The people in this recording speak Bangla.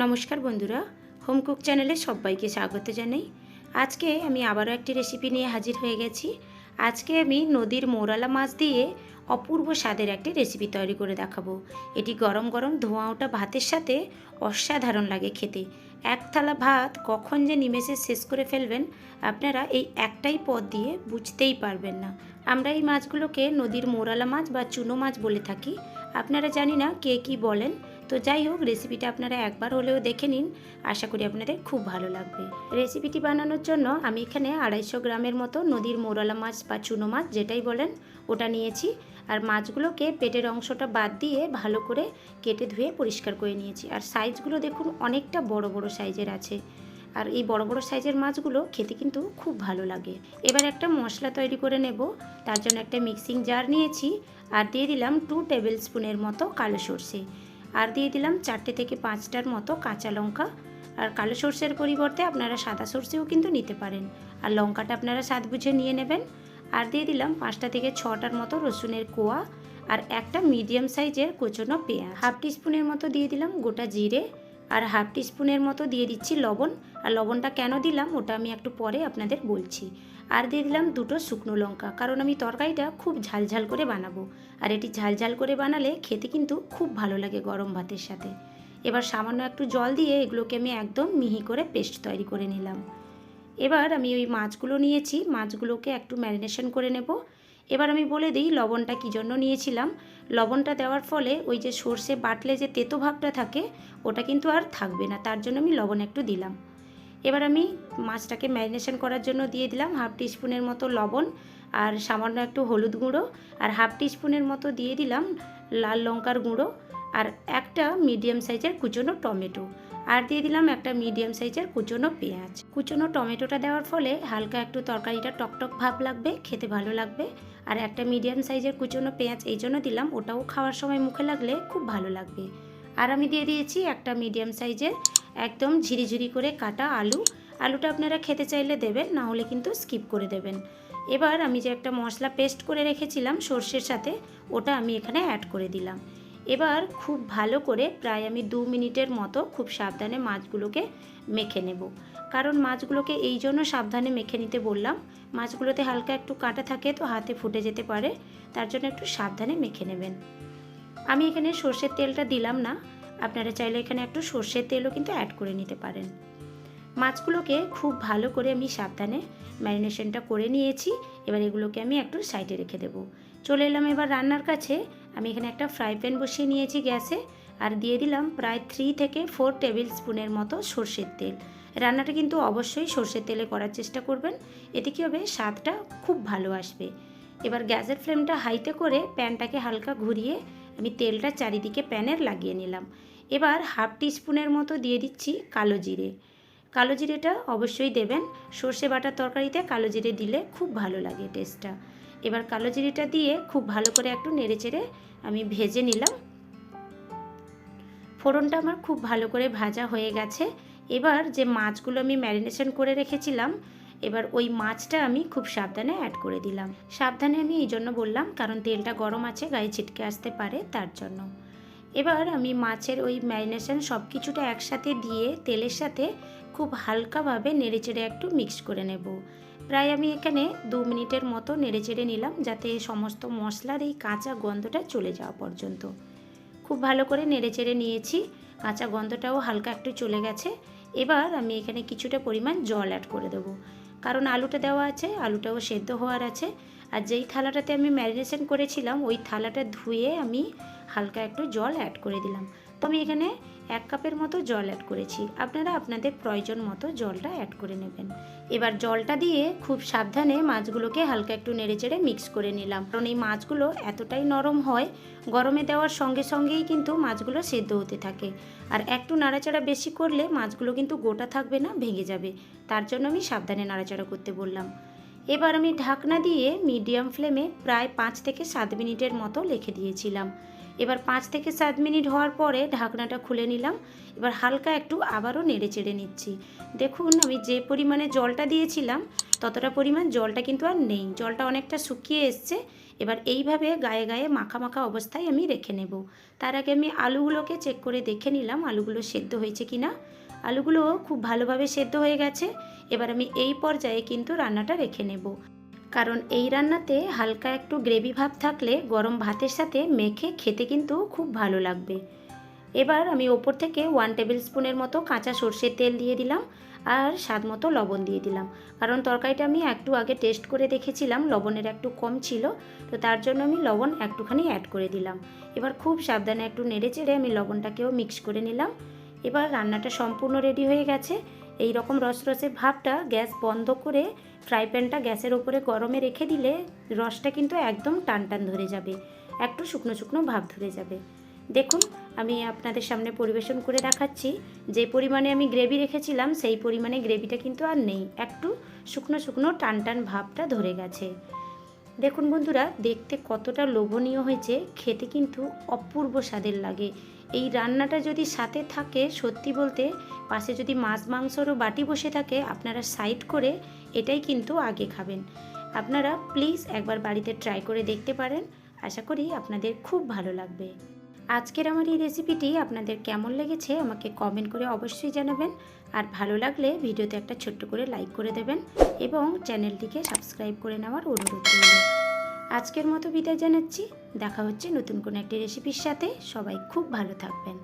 নমস্কার বন্ধুরা, হোম কুক চ্যানেলে সবাইকে স্বাগত জানাই। আজকে আমি আবারও একটি রেসিপি নিয়ে হাজির হয়ে গেছি। আজকে আমি নদীর মৌরালা মাছ দিয়ে অপূর্ব স্বাদের একটি রেসিপি তৈরি করে দেখাবো। এটি গরম গরম ধোঁয়া ওঠা ভাতের সাথে অসাধারণ লাগে খেতে। এক থালা ভাত কখন যে নিমেষে শেষ করে ফেলবেন আপনারা এই একটাই পদ দিয়ে বুঝতেই পারবেন না। আমরা এই মাছগুলোকে নদীর মৌরালা মাছ বা চুনো মাছ বলে থাকি। আপনারা জানি না কে কী বলেন। তো যাই হোক, রেসিপিটা আপনারা একবার হলেও দেখে নিন, আশা করি আপনাদের খুব ভালো লাগবে। রেসিপিটি বানানোর জন্য আমি এখানে 250 গ্রামের মতো নদীর মৌরালা মাছ বা চুনো মাছ যেটাই বলেন ওটা নিয়েছি। আর মাছগুলোকে পেটের অংশটা বাদ দিয়ে ভালো করে কেটে ধুয়ে পরিষ্কার করে নিয়েছি। আর সাইজগুলো দেখুন অনেকটা বড় বড় সাইজের আছে। আর এই বড় বড় সাইজের মাছগুলো খেতে কিন্তু খুব ভালো লাগে। এবার একটা মশলা তৈরি করে নেব। তার জন্য একটা মিক্সিং জার নিয়েছি আর দিয়ে দিলাম 2 টেবিল স্পুনের মতো কালো সর্ষে। আর দিয়ে দিলাম 4 থেকে 5টার মতো কাঁচা লঙ্কা। আর কালো সর্ষের পরিবর্তে আপনারা সাদা সর্ষেও কিন্তু নিতে পারেন। আর লঙ্কাটা আপনারা স্বাদ বুঝে নিয়ে নেবেন। আর দিয়ে দিলাম 5টা থেকে 6টার মতো রসুনের কোয়া আর একটা মিডিয়াম সাইজের কোচানো পেঁয়াজ। হাফ টিস্পুনের মতো দিয়ে দিলাম গোটা জিরে আর হাফ টিস্পুনের মতো দিয়ে দিচ্ছি লবণ। আর লবণটা কেন দিলাম ওটা আমি একটু পরে আপনাদের বলছি। আর দিয়ে দিলাম 2টো শুকনো লঙ্কা, কারণ আমি তরকারিটা খুব ঝালঝাল করে বানাবো। আর এটি ঝালঝাল করে বানালে খেতে কিন্তু খুব ভালো লাগে গরম ভাতের সাথে। এবার সামান্য একটু জল দিয়ে এগুলোকে আমি একদম মিহি করে পেস্ট তৈরি করে নিলাম। এবার আমি ওই মাছগুলো নিয়েছি, মাছগুলোকে একটু ম্যারিনেশন করে নেব। এবার আমি বলে দিই লবণটা কী জন্য নিয়েছিলাম। লবণটা দেওয়ার ফলে ওই যে সর্ষে বাটলে যে তেতো ভাবটা থাকে ওটা কিন্তু আর থাকবে না, তার জন্য আমি লবণ একটু দিলাম। এবার আমি মাছটাকে ম্যারিনেশন করার জন্য দিয়ে দিলাম হাফ টিস্পুনের মতো লবণ আর সামান্য একটু হলুদ গুঁড়ো আর হাফ টিস্পুনের মতো দিয়ে দিলাম লাল লঙ্কার গুঁড়ো আর একটা মিডিয়াম সাইজের কুচনো টমেটো আর দিয়ে দিলাম একটা মিডিয়াম সাইজের কুচনো পেঁয়াজ। কুচনো টমেটোটা দেওয়ার ফলে হালকা একটু তরকারিটা টকটক ভাব লাগবে, খেতে ভালো লাগবে। আর একটা মিডিয়াম সাইজের কুচনো পেঁয়াজ এই জন্য দিলাম, ওটাও খাওয়ার সময় মুখে লাগলে খুব ভালো লাগবে। আর আমি দিয়ে দিয়েছি একটা মিডিয়াম সাইজের একদম ঝিরিঝিরি করে কাটা আলু। আলুটা আপনারা খেতে চাইলে দেবেন, না হলে কিন্তু স্কিপ করে দেবেন। এবার আমি যে একটা মশলা পেস্ট করে রেখেছিলাম সর্ষের সাথে, ওটা আমি এখানে অ্যাড করে দিলাম। এবার খুব ভালো করে প্রায় আমি 2 মিনিটের মতো খুব সাবধানে মাছগুলোকে মেখে নেব। কারণ মাছগুলোকে এই জন্য সাবধানে মেখে নিতে বললাম, মাছগুলোতে হালকা একটু কাঁটা থাকে তো হাতে ফুটে যেতে পারে, তার জন্য একটু সাবধানে মেখে নেবেন। আমি এখানে সর্ষের তেলটা দিলাম না, আপনারা চাইলে এখানে একটু সর্ষের তেলও কিন্তু অ্যাড করে নিতে পারেন। মাছগুলোকে খুব ভালো করে আমি সাবধানে ম্যারিনেশনটা করে নিয়েছি। এবার এগুলোকে আমি একটু সাইডে রেখে দেবো। চলে এলাম এবার রান্নার কাছে। আমি এখানে একটা ফ্রাই প্যান বসিয়ে নিয়েছি গ্যাসে আর দিয়ে দিলাম প্রায় 3 থেকে 4 টেবিল স্পুনের মতো সর্ষের তেল। রান্নাটা কিন্তু অবশ্যই সর্ষের তেলে করার চেষ্টা করবেন, এতে কী হবে স্বাদটা খুব ভালো আসবে। এবার গ্যাসের ফ্লেমটা হাইতে করে প্যানটাকে হালকা ঘুরিয়ে আমি তেলটা চারিদিকে প্যানের লাগিয়ে নিলাম। এবার হাফ টিস্পুনের মতো দিয়ে দিচ্ছি কালো জিরে। কালো জিরেটা অবশ্যই দেবেন, সর্ষে বাটার তরকারিতে কালো জিরে দিলে খুব ভালো লাগে টেস্টটা। এবার কালো জিরেটা দিয়ে খুব ভালো করে একটু নেড়েচেড়ে আমি ভেজে নিলাম। ফোড়নটা আমার খুব ভালো করে ভাজা হয়ে গেছে। এবার যে মাছগুলো আমি ম্যারিনেশন করে রেখেছিলাম, এবার ওই মাছটা আমি খুব সাবধানে অ্যাড করে দিলাম। সাবধানে আমি এই জন্য বললাম কারণ তেলটা গরম আছে, গায়ে ছিটকে আসতে পারে, তার জন্য। এবার আমি মাছের ওই ম্যারিনেশন সব কিছুটা একসাথে দিয়ে তেলের সাথে খুব হালকাভাবে নেড়েচেড়ে একটু মিক্স করে নেব। প্রায় আমি এখানে 2 মিনিটের মতো নেড়েচেড়ে নিলাম, যাতে সমস্ত মশলার এই কাঁচা গন্ধটা চলে যাওয়া পর্যন্ত। খুব ভালো করে নেড়েচেড়ে নিয়েছি, কাঁচা গন্ধটাও হালকা একটু চলে গেছে। এবার আমি এখানে কিছুটা পরিমাণ জল অ্যাড করে দেবো, কারণ আলুটা দেওয়া আছে, আলুটাও সেদ্ধ হওয়ার আছে। আর যেই থালাটাতে আমি ম্যারিনেশন করেছিলাম ওই থালাটা ধুয়ে আমি হালকা একটু জল অ্যাড করে দিলাম। তো আমি এখানে 1 কাপের মতো জল অ্যাড করেছি, আপনারা আপনাদের প্রয়োজন মতো জলটা অ্যাড করে নেবেন। এবার জলটা দিয়ে খুব সাবধানে মাছগুলোকে হালকা একটু নেড়েচেড়ে মিক্স করে নিলাম, কারণ এই মাছগুলো এতটাই নরম হয়, গরমে দেওয়ার সঙ্গে সঙ্গেই কিন্তু মাছগুলো সেদ্ধ হতে থাকে। আর একটু নাড়াচাড়া বেশি করলে মাছগুলো কিন্তু গোটা থাকবে না, ভেঙে যাবে, তার জন্য আমি সাবধানে নাড়াচাড়া করতে বললাম। এবার আমি ঢাকনা দিয়ে মিডিয়াম ফ্লেমে প্রায় 5 থেকে 7 মিনিটের মতো রেখে দিয়েছিলাম। এবার 5 থেকে 7 মিনিট হওয়ার পরে ঢাকনাটা খুলে নিলাম। এবার হালকা একটু আবারও নেড়ে চেড়ে নিচ্ছি। দেখুন আমি যে পরিমাণে জলটা দিয়েছিলাম ততটা পরিমাণ জলটা কিন্তু আর নেই, জলটা অনেকটা শুকিয়ে এসছে। এবার এইভাবে গায়ে গায়ে মাখা মাখা অবস্থায় আমি রেখে নেব। তার আগে আমি আলুগুলোকে চেক করে দেখে নিলাম আলুগুলো সেদ্ধ হয়েছে কি না। আলুগুলো খুব ভালোভাবে সেদ্ধ হয়ে গেছে। এবার আমি এই পর্যায়ে কিন্তু রান্নাটা রেখে নেব, কারণ এই রান্নাতে হালকা একটু গ্রেভি ভাব থাকলে গরম ভাতের সাথে মেখে খেতে কিন্তু খুব ভালো লাগবে। এবার আমি ওপর থেকে 1 টেবিল স্পুনের মতো কাঁচা সর্ষের তেল দিয়ে দিলাম আর স্বাদ মতো লবণ দিয়ে দিলাম, কারণ তরকারিটা আমি একটু আগে টেস্ট করে দেখেছিলাম লবণের একটু কম ছিল, তো তার জন্য আমি লবণ একটুখানি অ্যাড করে দিলাম। এবার খুব সাবধানে একটু নেড়ে চেড়ে আমি লবণটাকেও মিক্স করে নিলাম। এবার রান্নাটা সম্পূর্ণ রেডি হয়ে গেছে। এই রকম রসরসে ভাবটা গ্যাস বন্ধ করে ফ্রাই প্যানটা গ্যাসের ওপরে গরমে রেখে দিলে রসটা কিন্তু একদম টান টান ধরে যাবে, একটু শুকনো শুকনো ভাব ধরে যাবে। দেখুন আমি আপনাদের সামনে পরিবেশন করে দেখাচ্ছি, যে পরিমাণে আমি গ্রেভি রেখেছিলাম সেই পরিমাণে গ্রেভিটা কিন্তু আর নেই, একটু শুকনো শুকনো টান টান ভাবটা ধরে গেছে। দেখুন বন্ধুরা, দেখতে কতটা লোভনীয় হয়েছে, খেতে কিন্তু অপূর্ব স্বাদের লাগে। এই রান্নাটা যদি সাথে থাকে, সত্যি বলতে পাশে যদি মাছ মাংসরও বাটি বসে থাকে, আপনারা সাইড করে এটাই কিন্তু আগে খাবেন। আপনারা প্লিজ একবার বাড়িতে ট্রাই করে দেখতে পারেন, আশা করি আপনাদের খুব ভালো লাগবে। আজকের আমার এই রেসিপিটি আপনাদের কেমন লেগেছে আমাকে কমেন্ট করে অবশ্যই জানাবেন, আর ভালো লাগলে ভিডিওতে একটা ছোট্ট করে লাইক করে দেবেন এবং চ্যানেলটিকে সাবস্ক্রাইব করে নেওয়ার অনুরোধ রইল। আজকের মতো বিদায় জানাচ্ছি, দেখা হচ্ছে নতুন কোনো একটি রেসিপির সাথে। সবাই খুব ভালো থাকবেন।